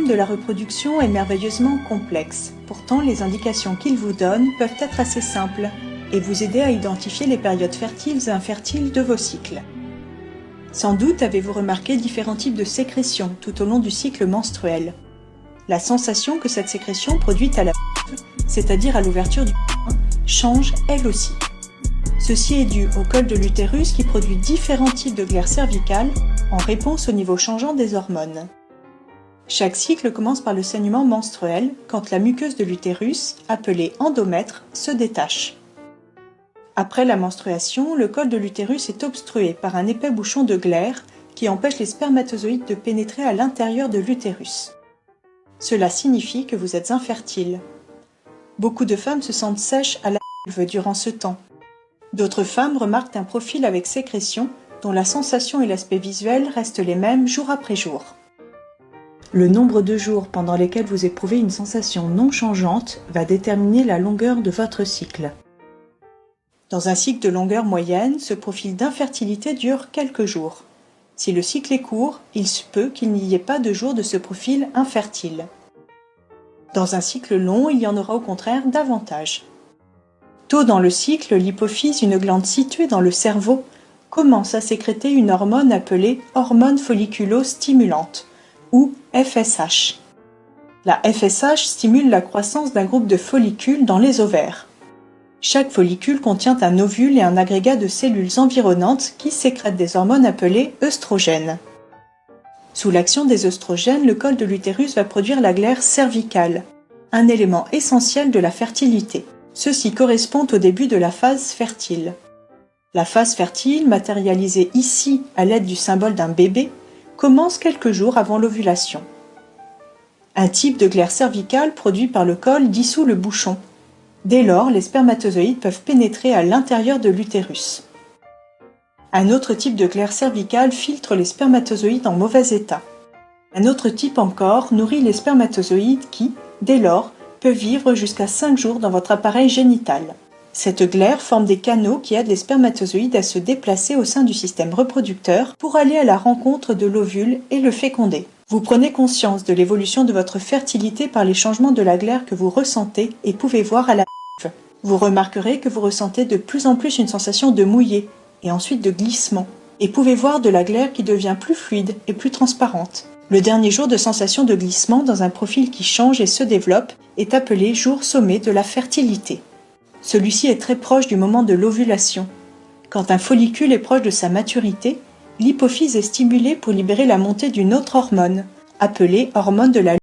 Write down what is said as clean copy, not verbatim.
de la reproduction est merveilleusement complexe. Pourtant, les indications qu'il vous donne peuvent être assez simples et vous aider à identifier les périodes fertiles et infertiles de vos cycles. Sans doute avez-vous remarqué différents types de sécrétions tout au long du cycle menstruel. La sensation que cette sécrétion produit à la c'est-à-dire à l'ouverture du change elle aussi. Ceci est dû au col de l'utérus qui produit différents types de glaires cervicales en réponse au niveau changeant des hormones. Chaque cycle commence par le saignement menstruel quand la muqueuse de l'utérus, appelée endomètre, se détache. Après la menstruation, le col de l'utérus est obstrué par un épais bouchon de glaire qui empêche les spermatozoïdes de pénétrer à l'intérieur de l'utérus. Cela signifie que vous êtes infertile. Beaucoup de femmes se sentent sèches à la vulve durant ce temps. D'autres femmes remarquent un profil avec sécrétion dont la sensation et l'aspect visuel restent les mêmes jour après jour. Le nombre de jours pendant lesquels vous éprouvez une sensation non changeante va déterminer la longueur de votre cycle. Dans un cycle de longueur moyenne, ce profil d'infertilité dure quelques jours. Si le cycle est court, il se peut qu'il n'y ait pas de jours de ce profil infertile. Dans un cycle long, il y en aura au contraire davantage. Tôt dans le cycle, l'hypophyse, une glande située dans le cerveau, commence à sécréter une hormone appelée hormone folliculo-stimulante, ou FSH. La FSH stimule la croissance d'un groupe de follicules dans les ovaires. Chaque follicule contient un ovule et un agrégat de cellules environnantes qui sécrètent des hormones appelées œstrogènes. Sous l'action des œstrogènes, le col de l'utérus va produire la glaire cervicale, un élément essentiel de la fertilité. Ceci correspond au début de la phase fertile. La phase fertile, matérialisée ici à l'aide du symbole d'un bébé, commence quelques jours avant l'ovulation. Un type de glaire cervicale produit par le col dissout le bouchon. Dès lors, les spermatozoïdes peuvent pénétrer à l'intérieur de l'utérus. Un autre type de glaire cervicale filtre les spermatozoïdes en mauvais état. Un autre type encore nourrit les spermatozoïdes qui, dès lors, peuvent vivre jusqu'à 5 jours dans votre appareil génital. Cette glaire forme des canaux qui aident les spermatozoïdes à se déplacer au sein du système reproducteur pour aller à la rencontre de l'ovule et le féconder. Vous prenez conscience de l'évolution de votre fertilité par les changements de la glaire que vous ressentez et pouvez voir à la vulve. Vous remarquerez que vous ressentez de plus en plus une sensation de mouillé et ensuite de glissement, et pouvez voir de la glaire qui devient plus fluide et plus transparente. Le dernier jour de sensation de glissement dans un profil qui change et se développe est appelé jour sommet de la fertilité. Celui-ci est très proche du moment de l'ovulation. Quand un follicule est proche de sa maturité, l'hypophyse est stimulée pour libérer la montée d'une autre hormone, appelée hormone de la